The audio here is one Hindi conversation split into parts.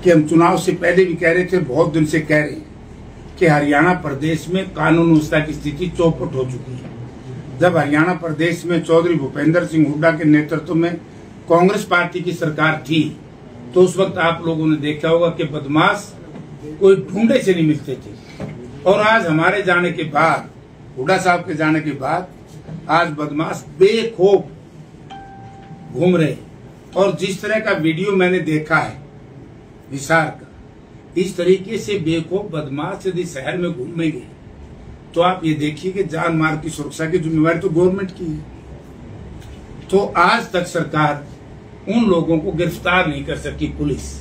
कि हम चुनाव से पहले भी कह रहे थे, बहुत दिन से कह रहे हैं कि हरियाणा प्रदेश में कानून व्यवस्था की स्थिति चौपट हो चुकी है। जब हरियाणा प्रदेश में चौधरी भूपेंद्र सिंह हुड्डा के नेतृत्व में कांग्रेस पार्टी की सरकार थी, तो उस वक्त आप लोगों ने देखा होगा कि बदमाश कोई ढूंढे से नहीं मिलते थे। और आज हमारे जाने के बाद, हुड्डा साहब के जाने के बाद, आज बदमाश बेखौफ घूम रहे। और जिस तरह का वीडियो मैंने देखा है हिसार का, इस तरीके से बेखौफ बदमाश यदि शहर में घूमेंगे तो आप ये देखिए कि जान माल की सुरक्षा की जिम्मेवारी तो गवर्नमेंट की है। तो आज तक सरकार उन लोगों को गिरफ्तार नहीं कर सकी पुलिस।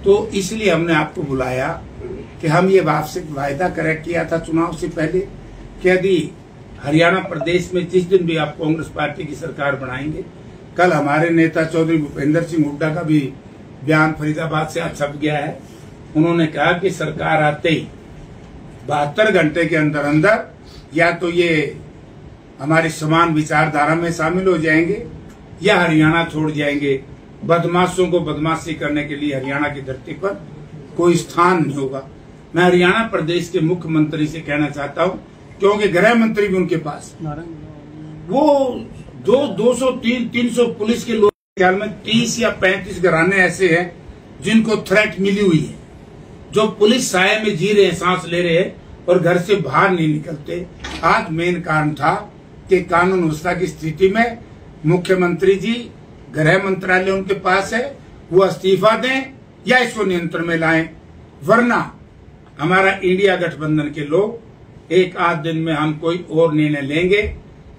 तो इसलिए हमने आपको बुलाया कि हम ये आपसे वायदा किया था चुनाव से पहले कि यदि हरियाणा प्रदेश में जिस दिन भी आप कांग्रेस पार्टी की सरकार बनाएंगे, कल हमारे नेता चौधरी भूपेंद्र सिंह हुड्डा का भी बयान फरीदाबाद से आज छप गया है। उन्होंने कहा कि सरकार आते ही 72 घंटे के अंदर अंदर या तो ये हमारी समान विचारधारा में शामिल हो जाएंगे या हरियाणा छोड़ जाएंगे। बदमाशों को बदमाशी करने के लिए हरियाणा की धरती पर कोई स्थान नहीं होगा। मैं हरियाणा प्रदेश के मुख्यमंत्री से कहना चाहता हूं, क्योंकि गृह मंत्री भी उनके पास, वो 200-300 पुलिस के लोग, ख्याल में 30 या 35 घराने ऐसे हैं जिनको थ्रेट मिली हुई है, जो पुलिस साये में जी रहे हैं, सांस ले रहे हैं और घर से बाहर नहीं निकलते। आज मेन कारण था कि कानून व्यवस्था की स्थिति में मुख्यमंत्री जी, गृह मंत्रालय उनके पास है, वो इस्तीफा दें या इसको नियंत्रण में लाएं, वरना हमारा इंडिया गठबंधन के लोग एक आध दिन में हम कोई और निर्णय लेंगे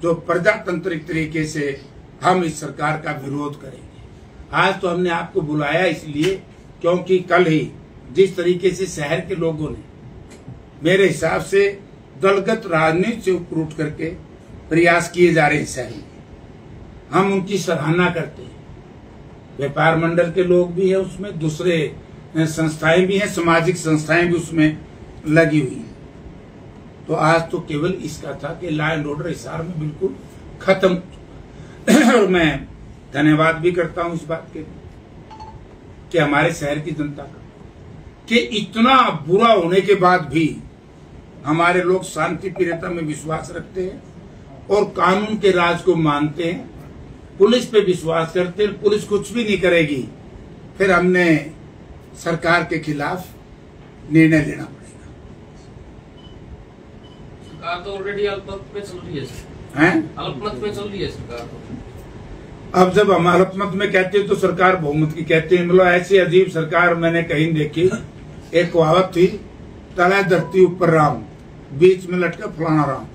जो प्रजातांत्रिक तरीके से हम इस सरकार का विरोध करेंगे। आज तो हमने आपको बुलाया इसलिए क्योंकि कल ही जिस तरीके से शहर के लोगों ने, मेरे हिसाब से दलगत राजनीति से ऊपर उठ करके प्रयास किए जा रहे हैं शहर में, हम उनकी सराहना करते हैं। व्यापार मंडल के लोग भी हैं उसमें, दूसरे संस्थाएं भी हैं, सामाजिक संस्थाएं भी उसमें लगी हुई हैं। तो आज तो केवल इसका था कि लॉ एंड ऑर्डर हिसार में बिल्कुल खत्म। और मैं धन्यवाद भी करता हूं इस बात के कि हमारे शहर की जनता का, कि इतना बुरा होने के बाद भी हमारे लोग शांति प्रियता में विश्वास रखते हैं और कानून के राज को मानते हैं, पुलिस पे विश्वास करते हैं। पुलिस कुछ भी नहीं करेगी, फिर हमने सरकार के खिलाफ निर्णय लेना पड़ेगा। सरकार तो ऑलरेडी अल्पमत में चल रही है, अल्पमत में चल रही है सरकार तो। अब जब हम अल्पमत में कहते हैं तो सरकार बहुमत की कहते हैं। मतलब ऐसी अजीब सरकार मैंने कहीं देखी। एक कहावत थी, तला धरती ऊपर राम, बीच में लटका फलाना राम।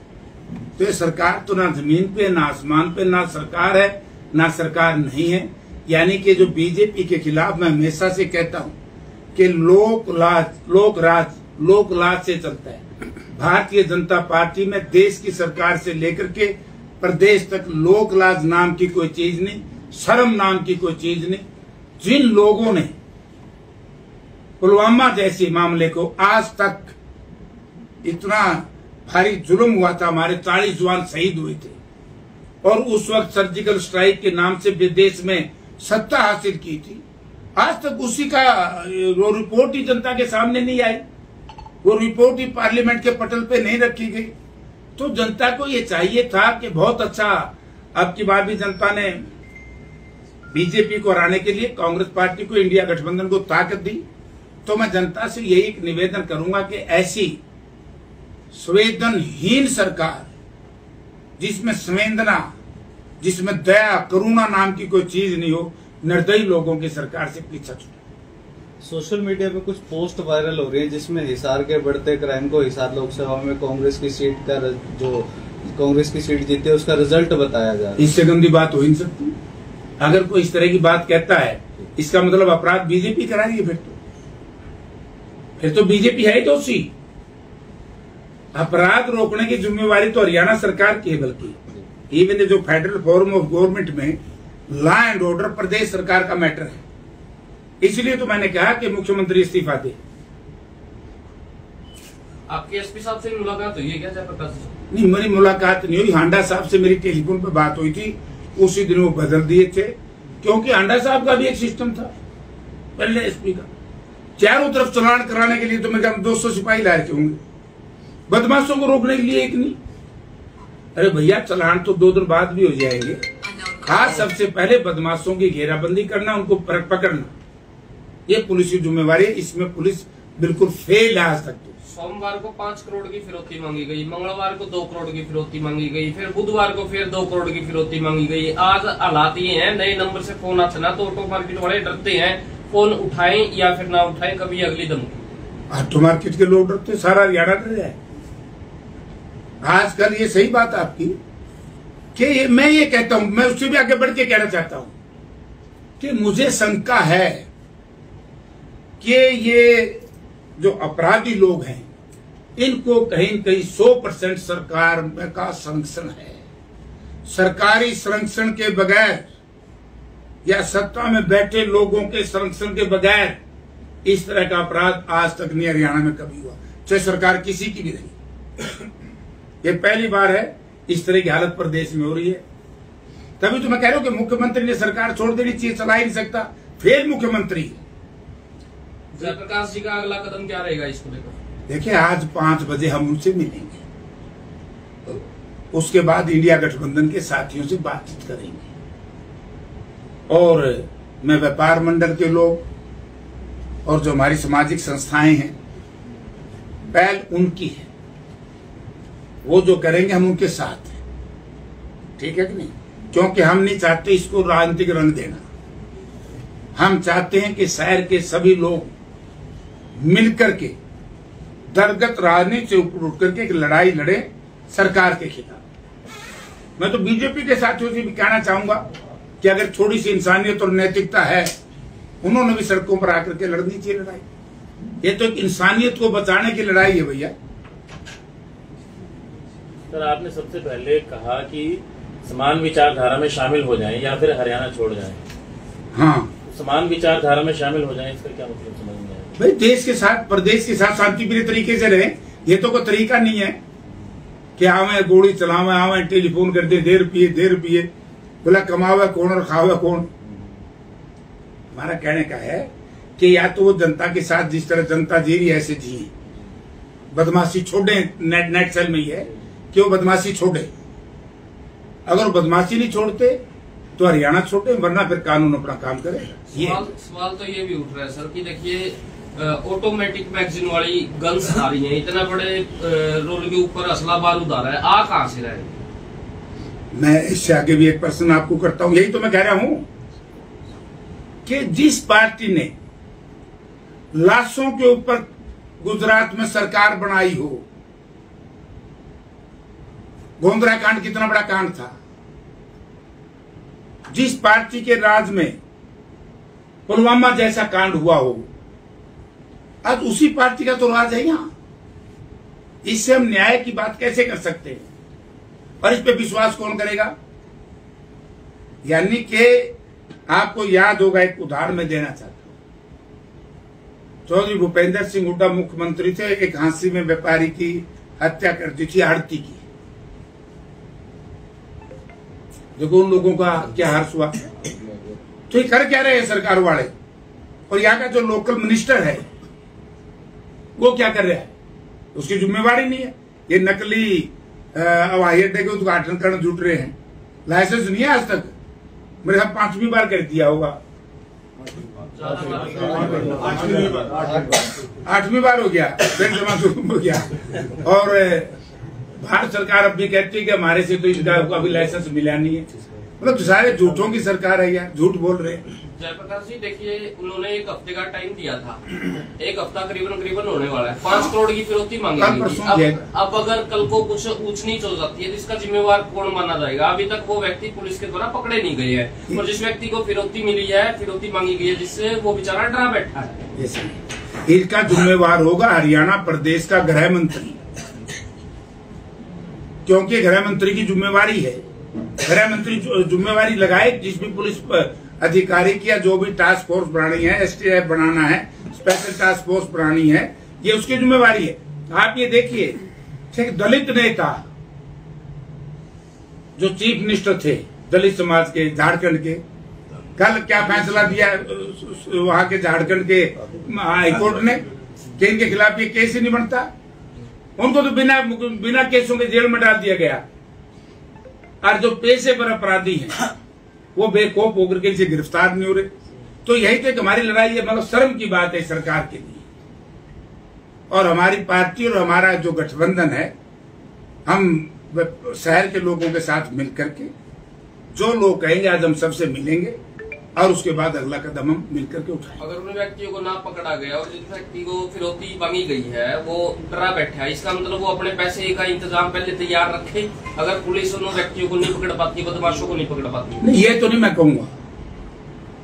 तो ये सरकार तो ना जमीन पे, ना आसमान पे, ना सरकार है ना सरकार नहीं है। यानी कि जो बीजेपी के खिलाफ मैं हमेशा से कहता हूं कि लोक लाज से चलता है। भारतीय जनता पार्टी में देश की सरकार से लेकर के प्रदेश तक लोक लाज नाम की कोई चीज नहीं, शर्म नाम की कोई चीज नहीं। जिन लोगों ने पुलवामा जैसे मामले को, आज तक इतना भारी जुल्म हुआ था, हमारे 40 जवान शहीद हुए थे और उस वक्त सर्जिकल स्ट्राइक के नाम से विदेश में सत्ता हासिल की थी। आज तक उसी का वो रिपोर्ट ही जनता के सामने नहीं आई, वो रिपोर्ट ही पार्लियामेंट के पटल पे नहीं रखी गई। तो जनता को ये चाहिए था कि बहुत अच्छा, अब की बार भी जनता ने बीजेपी को हराने के लिए कांग्रेस पार्टी को, इंडिया गठबंधन को ताकत दी। तो मैं जनता से यही निवेदन करूंगा कि ऐसी संवेदनहीन सरकार, जिसमें संवेदना, जिसमें दया करुणा नाम की कोई चीज नहीं हो, निर्दयी लोगों की सरकार से पीछा छूटे। सोशल मीडिया पे कुछ पोस्ट वायरल हो रही है जिसमें हिसार के बढ़ते क्राइम को हिसार लोकसभा में कांग्रेस की सीट का, जो कांग्रेस की सीट जीती है उसका रिजल्ट बताया जा रहा है। इससे गंदी बात हो ही नहीं सकती। अगर कोई इस तरह की बात कहता है, इसका मतलब अपराध बीजेपी करा रही है। फिर तो बीजेपी है ही दोषी। अपराध रोकने की जिम्मेवारी तो हरियाणा सरकार की है, बल्कि इवन जो फेडरल फॉर्म ऑफ गवर्नमेंट में लॉ एंड ऑर्डर प्रदेश सरकार का मैटर है। इसलिए तो मैंने कहा कि मुख्यमंत्री इस्तीफा दे। आपके एसपी साहब से मुलाकात हुई है क्या जयप्रकाश? नहीं, मेरी मुलाकात नहीं हुई। हांडा साहब से मेरी टेलीफोन पर बात हुई थी, उसी दिन वो बदल दिए थे, क्योंकि हांडा साहब का भी एक सिस्टम था पहले एसपी का। चारों तरफ चलान कराने के लिए तो मैं 200 सिपाही ला रखे होंगे, बदमाशों को रोकने के लिए एक नहीं। अरे भैया चलान तो 2 दिन बाद भी हो जाएंगे। खास सबसे पहले बदमाशों की घेराबंदी करना, उनको पकड़ना, ये पुलिस की जिम्मेवारी है। इसमें पुलिस बिल्कुल फेल है आज तक। सोमवार को 5 करोड़ की फिरौती मांगी गई, मंगलवार को 2 करोड़ की फिरौती मांगी गई, फिर बुधवार को फिर 2 करोड़ की फिरौती मांगी गई। आज हालात ये हैं, नए नंबर से फोन आते ना तो ऑटो मार्केट वाले डरते हैं, फोन उठाएं या फिर ना उठाएं, कभी अगली धमकी। ऑटो मार्केट के लोग डरते, सारा हरियाणा डर रहा है आजकल। ये सही बात आपकी कि मैं ये कहता हूं, मैं उससे भी आगे बढ़ के कहना चाहता हूं कि मुझे शंका है कि ये जो अपराधी लोग हैं इनको कहीं न कहीं 100% सरकार का संरक्षण है। सरकारी संरक्षण के बगैर या सत्ता में बैठे लोगों के संरक्षण के बगैर इस तरह का अपराध आज तक नहीं हरियाणा में कभी हुआ, चाहे सरकार किसी की भी रही। ये पहली बार है इस तरह की हालत प्रदेश में हो रही है। तभी तो मैं कह रहा हूं कि मुख्यमंत्री ने सरकार छोड़ देनी चाहिए, चला ही नहीं सकता, फेल मुख्यमंत्री। जयप्रकाश जी का अगला कदम क्या रहेगा इसको लेकर? देखिए आज 5 बजे हम उनसे मिलेंगे, उसके बाद इंडिया गठबंधन के साथियों से बातचीत करेंगे और मैं व्यापार मंडल के लोग और जो हमारी सामाजिक संस्थाएं हैं, पहल उनकी है, वो जो करेंगे हम उनके साथ हैं, ठीक है कि नहीं? क्योंकि हम नहीं चाहते इसको राजनीतिक रंग देना। हम चाहते हैं कि शहर के सभी लोग मिलकर के दलगत राजनीति से ऊपर उठ करके एक लड़ाई लड़े सरकार के खिलाफ। मैं तो बीजेपी के साथियों से भी कहना चाहूंगा कि अगर थोड़ी सी इंसानियत और नैतिकता है, उन्होंने भी सड़कों पर आकर के लड़नी चाहिए लड़ाई। ये तो एक इंसानियत को बचाने की लड़ाई है भैया। सर आपने सबसे पहले कहा कि समान विचारधारा में शामिल हो जाएं या फिर हरियाणा छोड़ जाएं। हाँ, समान विचारधारा में शामिल हो जाएं, इसका क्या मतलब समझ में आया? भाई देश के साथ, प्रदेश के साथ शांतिप्रिय तरीके से रहे। ये तो कोई तरीका नहीं है कि आवे गोली चलावे, आवे टेलीफोन कर दे, 1.5 रुपये, बोला कमावे कौन और खावे कौन। हमारा कहने का है कि या तो वो जनता के साथ जिस तरह जनता जी रही है ऐसे जिए, बदमाशी छोड़े। नेट सेल में ही है कि वो बदमाशी छोड़े। अगर वो बदमाशी नहीं छोड़ते तो हरियाणा छोड़े, वरना फिर कानून अपना काम करे। सवाल तो ये भी उठ रहा है सर कि देखिए ऑटोमेटिक मैगजीन वाली गन्स आ रही हैं, इतना बड़े रोल के ऊपर असला बारूद आ रहा है, आ कहां से रहा है? मैं इससे आगे भी एक प्रश्न आपको करता हूं। यही तो मैं कह रहा हूं कि जिस पार्टी ने लाशों के ऊपर गुजरात में सरकार बनाई हो, गोंधरा कांड कितना बड़ा कांड था, जिस पार्टी के राज में पुलवामा जैसा कांड हुआ हो, आज उसी पार्टी का तो राज है यहां। इससे हम न्याय की बात कैसे कर सकते हैं? और इस पे विश्वास कौन करेगा? यानी कि आपको याद होगा, एक उदाहरण मैं देना चाहता हूं। चौधरी भूपेंद्र सिंह हुड्डा मुख्यमंत्री थे, एक हांसी में व्यापारी की हत्या कर दी थी, आड़ती की। देखो उन लोगों का क्या हर्ष हुआ। तो ये कर क्या रहे हैं सरकार वाले? और यहाँ का जो लोकल मिनिस्टर है वो क्या कर रहा है? उसकी जिम्मेवारी नहीं है। ये नकली हवाई अड्डे के उद्घाटन करने जुट रहे हैं, लाइसेंस नहीं है आज तक। मेरे साथ 5वीं बार कर दिया होगा, 8वीं बार हो गया, बैंक जमा शुरू हो गया। और भारत सरकार अब भी कहती है कि हमारे से तो इसका अभी लाइसेंस मिला नहीं है। मतलब सारे झूठों की सरकार है यार, झूठ बोल रहे हैं। जयप्रकाश जी देखिए, उन्होंने 1 हफ्ते का टाइम दिया था, 1 हफ्ता करीबन होने वाला है। 5 करोड़ की फिरौती मांगी गई थी। अब अगर कल को कुछ ऊंच नीच हो जाती है तो इसका जिम्मेवार कौन माना जाएगा? अभी तक वो व्यक्ति पुलिस के द्वारा पकड़े नहीं गए हैं, और जिस व्यक्ति को फिरौती मिली है, फिरौती मांगी गई है, जिससे वो बेचारा डरा बैठा है। इसका जिम्मेवार होगा हरियाणा प्रदेश का गृह मंत्री, क्योंकि गृह मंत्री की जिम्मेवारी है। गृह मंत्री जिम्मेवारी लगाए, जिस भी पुलिस अधिकारी की या जो भी टास्क फोर्स बनानी है, एसटीएफ बनाना है, स्पेशल टास्क फोर्स बनानी है, ये उसकी जिम्मेवारी है। आप ये देखिए, एक दलित नेता जो चीफ मिनिस्टर थे दलित समाज के, झारखंड के, कल क्या फैसला दिया वहां के झारखंड के हाईकोर्ट ने कि इनके खिलाफ ये केस ही नहीं बनता। उनको तो बिना केसों के जेल में डाल दिया गया। और जो पेशेवर अपराधी हैं वो बेखौफ होकर के इनसे गिरफ्तार नहीं हो रहे। तो यही तो हमारी लड़ाई है, मतलब शर्म की बात है सरकार के लिए। और हमारी पार्टी और हमारा जो गठबंधन है, हम शहर के लोगों के साथ मिलकर के जो लोग कहेंगे आज हम सबसे मिलेंगे और उसके बाद अगला कदम हम मिलकर के उठाएंगे। अगर उन व्यक्तियों को ना पकड़ा गया और जिस व्यक्ति को फिरौती मांगी गई है वो डरा बैठा है, इसका मतलब वो अपने पैसे का इंतजाम पहले तैयार रखे। अगर पुलिस उन व्यक्तियों को नहीं पकड़ पाती, बदमाशों को नहीं पकड़ पाती। नहीं, ये तो नहीं मैं कहूंगा।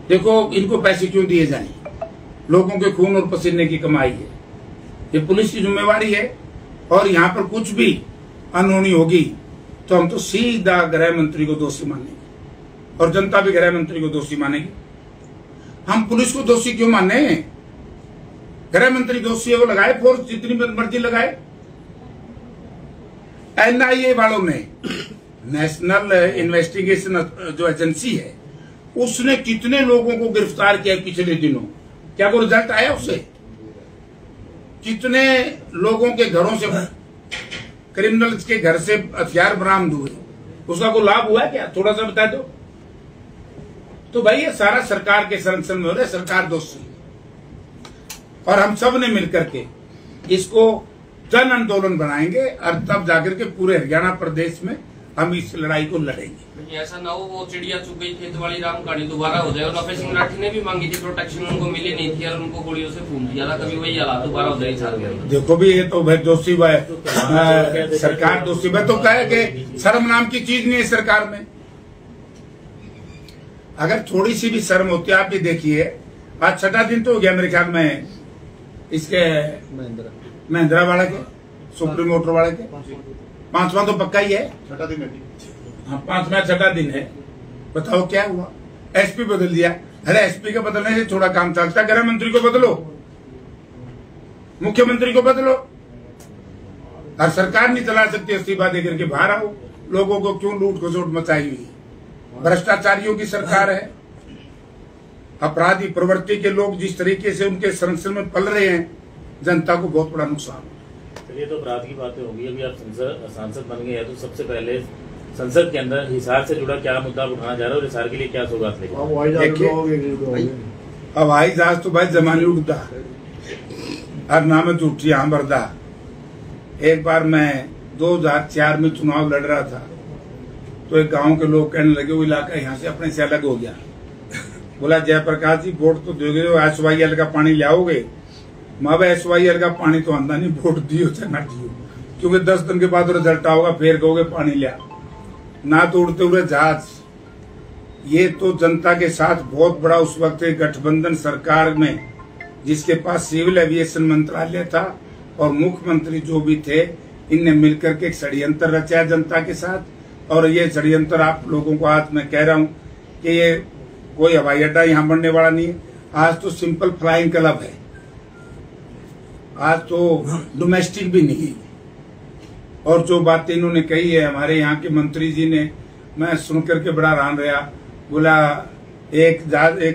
देखो, इनको पैसे क्यों दिए जाए? लोगों के खून और पसीने की कमाई है, ये पुलिस की जिम्मेवारी है। और यहाँ पर कुछ भी अनहोनी होगी तो हम तो सीधा गृह मंत्री को दोषी मानेंगे और जनता भी गृह मंत्री को दोषी मानेगी। हम पुलिस को दोषी क्यों माने? गृह मंत्री दोषी है, वो लगाए फोर्स जितनी मर्जी लगाए। एनआईए वालों ने, नेशनल इन्वेस्टिगेशन जो एजेंसी है, उसने कितने लोगों को गिरफ्तार किया पिछले दिनों? क्या कोई रिजल्ट आया उससे? कितने लोगों के घरों से, क्रिमिनल्स के घर से हथियार बरामद हुए? उसका कोई लाभ हुआ क्या? थोड़ा सा बता दो। तो भाई ये सारा सरकार के संरक्षण में हो रहा है, सरकार दोषी। और हम सब ने मिलकर के इसको जन आंदोलन बनाएंगे और तब जाकर के पूरे हरियाणा प्रदेश में हम इस लड़ाई को लड़ेंगे। ऐसा ना हो वो चिड़िया चुग गई खेत वाली राम कहानी दोबारा हो जाए। और नफे सिंह राठी ने भी मांगी थी प्रोटेक्शन, उनको मिली नहीं थी और उनको गोलियों से फूंक दिया था। कभी वही हालात दोबारा हो जाए साल में। देखो भी, ये तो भाई दोषी सरकार दोषी। मैं तो कहे कि शर्म नाम की चीज नहीं है सरकार में। अगर थोड़ी सी भी शर्म होती है, आप भी देखिए, आज 6वां दिन तो हो गया मेरे ख्याल में इसके महिंद्रा वाले के, सुप्रीम मोटर वाले के। 5वां तो पक्का ही है, 6वां दिन है। हाँ, 6वां दिन है। बताओ क्या हुआ? एसपी बदल दिया। अरे एसपी के बदलने से थोड़ा काम चलता। गृह मंत्री को बदलो, मुख्यमंत्री को बदलो। और सरकार नहीं चला सकती, इस्तीफा देकर के बाहर आओ। लोगों को क्यों लूट खसोट मचाई हुई? भ्रष्टाचारियों की सरकार है। अपराधी प्रवृत्ति के लोग जिस तरीके से उनके संरक्षण में पल रहे हैं, जनता को बहुत बड़ा नुकसान हो। चलिए, तो अपराध की बातें होगी। अभी आप सांसद बन गए हैं, तो सबसे पहले संसद के अंदर हिसार से जुड़ा क्या मुद्दा उठाना जा रहा है और हिसार के लिए क्या सौगात लेगा? हवाई जहाज तो भाई जमाने उड़ता और नाम है झूठी यहाँ बरदा। एक बार मैं 2004 में चुनाव लड़ रहा था, तो एक गांव के लोग कहने लगे वो इलाका यहाँ से अपने से अलग हो गया। बोला, जयप्रकाश जी वोट तो दोगे, SYL का पानी लाओगे? मैं SYL का पानी तो आंदा नहीं, वोट दियो चाहे ना दियो, क्योंकि 10 दिन के बाद रिजल्ट आओगा, फिर कहोगे पानी लिया। ना तो उड़ते हुए जहाज। ये तो जनता के साथ बहुत बड़ा उस वक्त गठबंधन सरकार में, जिसके पास सिविल एविएशन मंत्रालय था और मुख्यमंत्री जो भी थे, इनने मिलकर के एक षड्यंत्र रचा जनता के साथ। और ये षड्यंत्र आप लोगों को आज मैं कह रहा हूं कि ये कोई हवाई अड्डा यहाँ बनने वाला नहीं है। आज तो सिंपल फ्लाइंग क्लब है, आज तो डोमेस्टिक भी नहीं। और जो बातें इन्होंने कही है हमारे यहाँ के मंत्री जी ने, मैं सुनकर के बड़ा हैरान रहा। बोला एक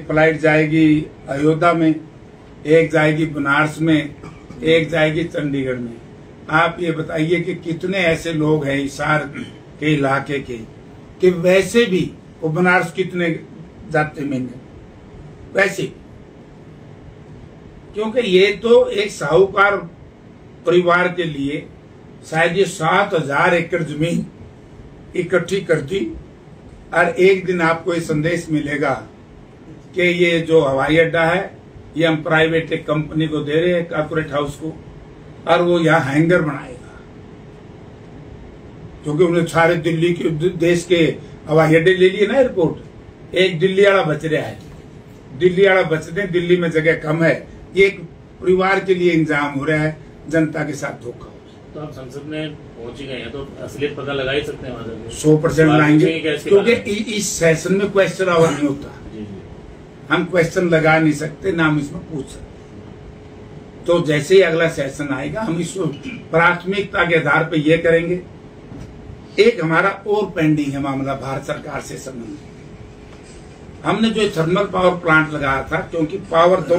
फ्लाइट जाएगी अयोध्या में, एक जाएगी बनारस में, एक जाएगी चंडीगढ़ में। आप ये बताइए कि कितने ऐसे लोग हैं हिसार के इलाके के कि वैसे भी वो बनारस कितने जाते महीने वैसे, क्योंकि ये तो एक साहूकार परिवार के लिए शायद ये 7000 एकड़ जमीन इकट्ठी कर दी। और एक दिन आपको ये संदेश मिलेगा कि ये जो हवाई अड्डा है ये हम प्राइवेट एक कंपनी को दे रहे हैं, कॉर्पोरेट हाउस को, और वो यहाँ हैंगर बनाएगा। क्योंकि उन्हें सारे दिल्ली के देश के हवाई अड्डे ले लिए ना, एयरपोर्ट। एक दिल्ली वाला बच रहा है, दिल्ली वाला बचते, दिल्ली में जगह कम है। ये एक परिवार के लिए इंतजाम हो रहा है, जनता के साथ धोखा। तो आप संसद में पहुंच ही गए हैं, तो असलियत पता लगा ही सकते हैं वहां जाकर। 100% लाएंगे, क्योंकि इस सेशन में क्वेश्चन आवर नहीं होता। हम क्वेश्चन लगा नहीं सकते, ना हम इसमें पूछ सकते। तो जैसे ही अगला सेशन आएगा हम इसको प्राथमिकता के आधार पर यह करेंगे। एक हमारा और पेंडिंग है मामला भारत सरकार से संबंधित। हमने जो थर्मल पावर प्लांट लगाया था, क्योंकि पावर दोनों